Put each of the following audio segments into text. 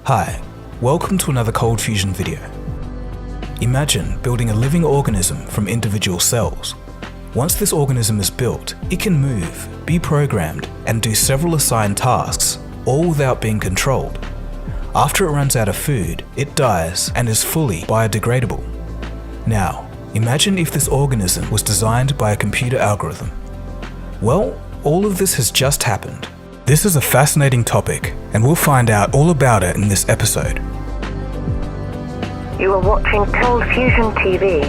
Hi, welcome to another Cold Fusion video. Imagine building a living organism from individual cells. Once this organism is built, it can move, be programmed, and do several assigned tasks, all without being controlled. After it runs out of food, it dies and is fully biodegradable. Now, imagine if this organism was designed by a computer algorithm. Well, all of this has just happened. This is a fascinating topic, and we'll find out all about it in this episode. You are watching Cold Fusion TV.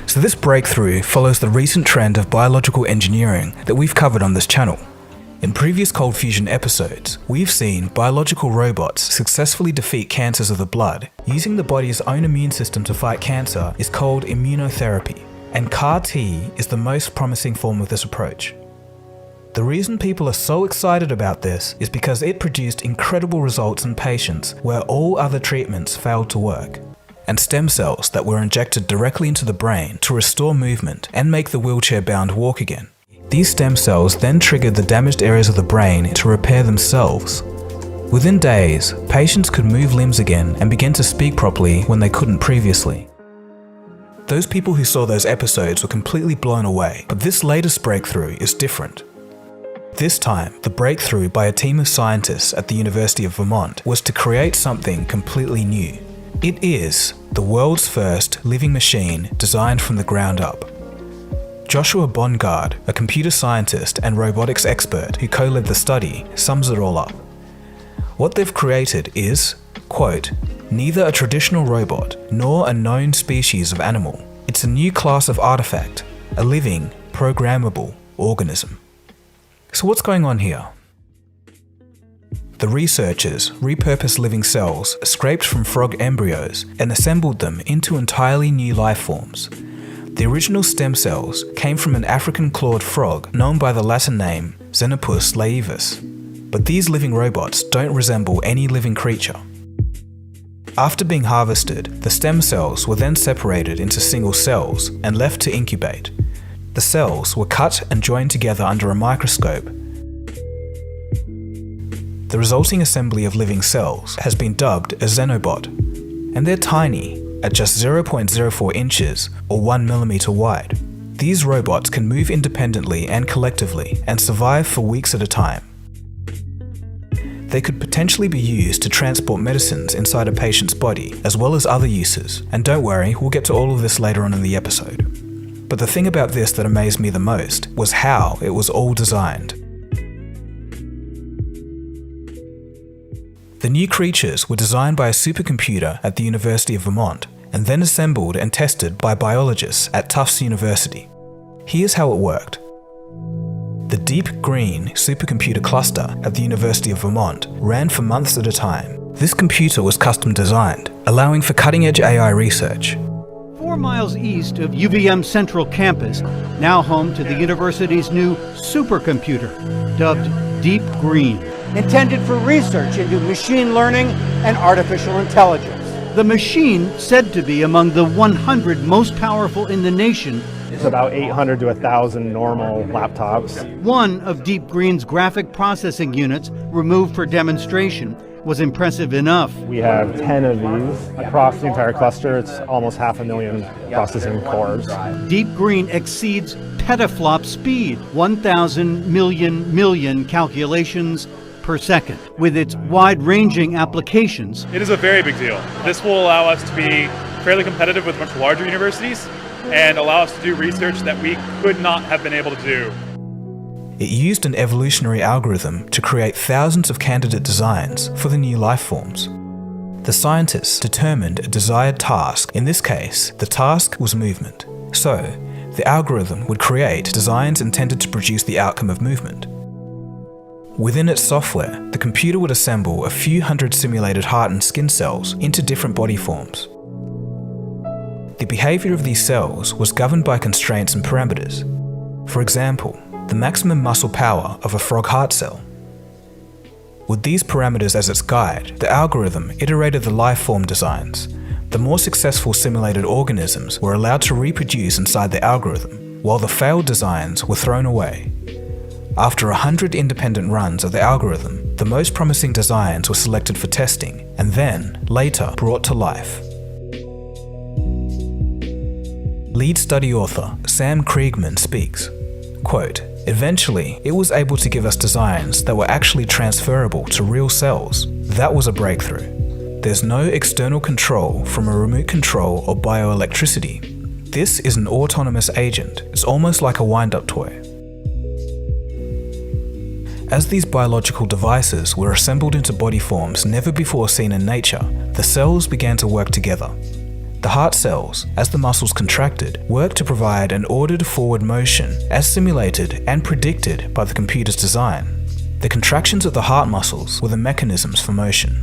So this breakthrough follows the recent trend of biological engineering that we've covered on this channel. In previous Cold Fusion episodes, we've seen biological robots successfully defeat cancers of the blood. Using the body's own immune system to fight cancer is called immunotherapy, and CAR-T is the most promising form of this approach. The reason people are so excited about this is because it produced incredible results in patients where all other treatments failed to work, and stem cells that were injected directly into the brain to restore movement and make the wheelchair-bound walk again. These stem cells then triggered the damaged areas of the brain to repair themselves. Within days, patients could move limbs again and begin to speak properly when they couldn't previously. Those people who saw those episodes were completely blown away, but this latest breakthrough is different. This time, the breakthrough by a team of scientists at the University of Vermont was to create something completely new. It is the world's first living machine designed from the ground up. Joshua Bongard, a computer scientist and robotics expert who co-led the study, sums it all up. What they've created is, quote, neither a traditional robot nor a known species of animal. It's a new class of artifact, a living, programmable organism. So what's going on here? The researchers repurposed living cells scraped from frog embryos and assembled them into entirely new life forms. The original stem cells came from an African clawed frog known by the Latin name Xenopus laevus, but these living robots don't resemble any living creature. After being harvested, the stem cells were then separated into single cells and left to incubate. The cells were cut and joined together under a microscope. The resulting assembly of living cells has been dubbed a XENOBOT, and they're tiny, at just 0.04 inches or 1 millimeter wide. These robots can move independently and collectively and survive for weeks at a time. They could potentially be used to transport medicines inside a patient's body, as well as other uses, and don't worry, we'll get to all of this later on in the episode. But the thing about this that amazed me the most was how it was all designed. The new creatures were designed by a supercomputer at the University of Vermont, and then assembled and tested by biologists at Tufts University. Here's how it worked. The Deep Green supercomputer cluster at the University of Vermont ran for months at a time. This computer was custom designed, allowing for cutting-edge AI research. 4 miles east of UVM Central Campus, now home to the university's new supercomputer, dubbed Deep Green. Intended for research into machine learning and artificial intelligence. The machine, said to be among the 100 most powerful in the nation, It's about 800 to 1,000 normal laptops. one of Deep Green's graphic processing units, removed for demonstration, was impressive enough. We have 10 of these across the entire cluster. It's almost 500,000 processing cores. Deep Green exceeds petaflop speed, 1,000 million calculations per second. With its wide-ranging applications, It is a very big deal. This will allow us to be fairly competitive with much larger universities and allow us to do research that we could not have been able to do. It used an evolutionary algorithm to create thousands of candidate designs for the new life forms. The scientists determined a desired task. In this case, the task was movement. So, the algorithm would create designs intended to produce the outcome of movement. Within its software, the computer would assemble a few hundred simulated heart and skin cells into different body forms. The behavior of these cells was governed by constraints and parameters. For example, the maximum muscle power of a frog heart cell. With these parameters as its guide, the algorithm iterated the life form designs. The more successful simulated organisms were allowed to reproduce inside the algorithm, while the failed designs were thrown away. After 100 independent runs of the algorithm, the most promising designs were selected for testing and then, later, brought to life. Lead study author Sam Kriegman speaks, quote, "Eventually, it was able to give us designs that were actually transferable to real cells. That was a breakthrough. There's no external control from a remote control or bioelectricity. This is an autonomous agent. It's almost like a wind-up toy." As these biological devices were assembled into body forms never before seen in nature, the cells began to work together. The heart cells, as the muscles contracted, worked to provide an ordered forward motion as simulated and predicted by the computer's design. The contractions of the heart muscles were the mechanisms for motion.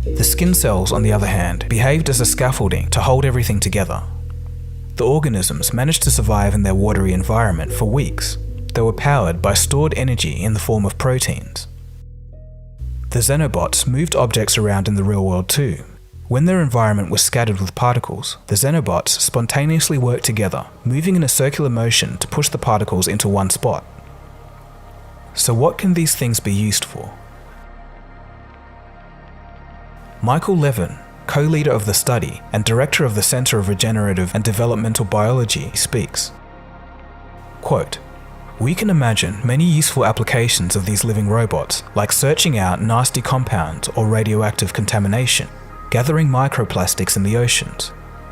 The skin cells, on the other hand, behaved as a scaffolding to hold everything together. The organisms managed to survive in their watery environment for weeks. They were powered by stored energy in the form of proteins. The xenobots moved objects around in the real world too. When their environment was scattered with particles, the xenobots spontaneously worked together, moving in a circular motion to push the particles into one spot. So what can these things be used for? Michael Levin, co-leader of the study and director of the Center of Regenerative and Developmental Biology, speaks, quote, "We can imagine many useful applications of these living robots, like searching out nasty compounds or radioactive contamination, gathering microplastics in the oceans,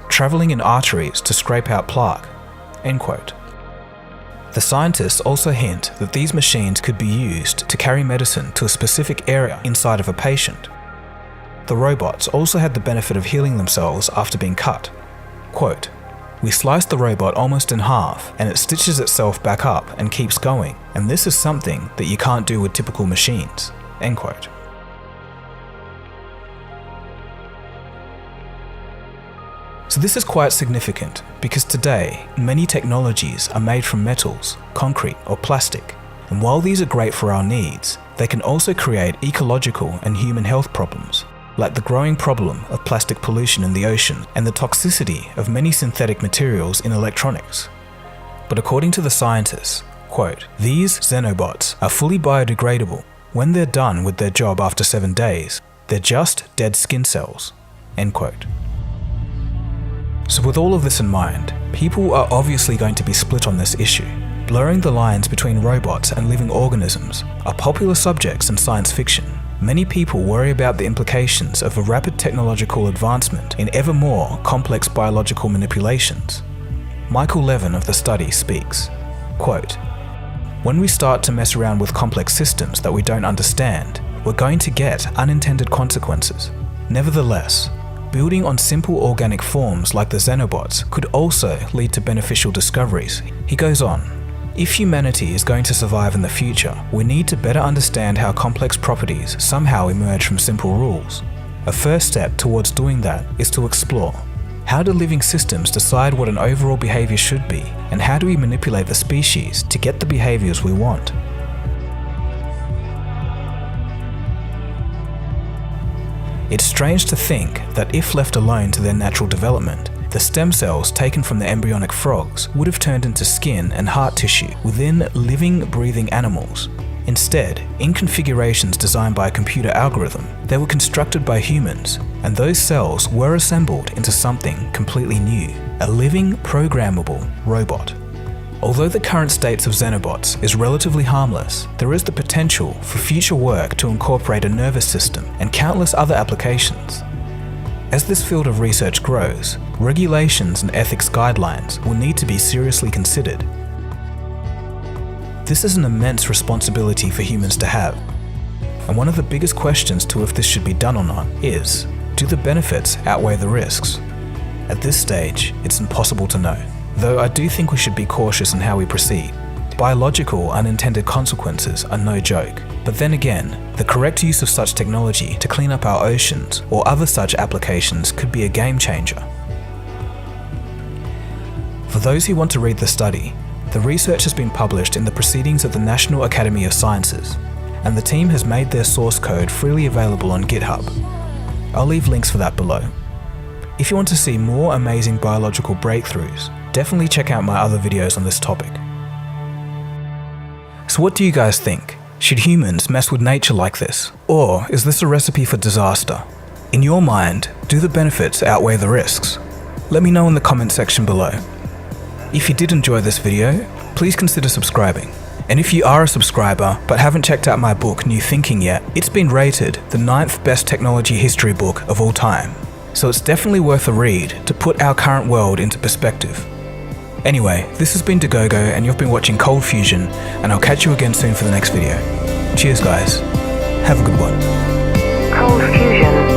traveling in arteries to scrape out plaque." End quote. The scientists also hint that these machines could be used to carry medicine to a specific area inside of a patient. The robots also had the benefit of healing themselves after being cut. Quote, "We slice the robot almost in half and it stitches itself back up and keeps going, and this is something that you can't do with typical machines." End quote. So this is quite significant because today, many technologies are made from metals, concrete or plastic, and while these are great for our needs, they can also create ecological and human health problems, like the growing problem of plastic pollution in the ocean and the toxicity of many synthetic materials in electronics. But according to the scientists, quote, "These xenobots are fully biodegradable. When they're done with their job after 7 days, they're just dead skin cells." End quote. So with all of this in mind, people are obviously going to be split on this issue. Blurring the lines between robots and living organisms are popular subjects in science fiction. Many people worry about the implications of a rapid technological advancement in ever more complex biological manipulations. Michael Levin of the study speaks, quote, "When we start to mess around with complex systems that we don't understand, we're going to get unintended consequences. Nevertheless, building on simple organic forms like the xenobots could also lead to beneficial discoveries." He goes on, "If humanity is going to survive in the future, we need to better understand how complex properties somehow emerge from simple rules. A first step towards doing that is to explore, how do living systems decide what an overall behavior should be, and how do we manipulate the species to get the behaviors we want?" It's strange to think that if left alone to their natural development, the stem cells taken from the embryonic frogs would have turned into skin and heart tissue within living, breathing animals. Instead, in configurations designed by a computer algorithm, they were constructed by humans, and those cells were assembled into something completely new, a living, programmable robot. Although the current states of xenobots is relatively harmless, there is the potential for future work to incorporate a nervous system and countless other applications. As this field of research grows, regulations and ethics guidelines will need to be seriously considered. This is an immense responsibility for humans to have, and one of the biggest questions to if this should be done or not is, do the benefits outweigh the risks? At this stage, it's impossible to know, though I do think we should be cautious in how we proceed. Biological unintended consequences are no joke, but then again, the correct use of such technology to clean up our oceans or other such applications could be a game changer. For those who want to read the study, the research has been published in the Proceedings of the National Academy of Sciences, and the team has made their source code freely available on GitHub. I'll leave links for that below. If you want to see more amazing biological breakthroughs, definitely check out my other videos on this topic. So what do you guys think? Should humans mess with nature like this? Or is this a recipe for disaster? In your mind, do the benefits outweigh the risks? Let me know in the comment section below. If you did enjoy this video, please consider subscribing. And if you are a subscriber but haven't checked out my book New Thinking yet, it's been rated the 9th best technology history book of all time. So it's definitely worth a read to put our current world into perspective. Anyway, this has been Dagogo and you've been watching Cold Fusion, and I'll catch you again soon for the next video. Cheers guys. Have a good one. Cold Fusion.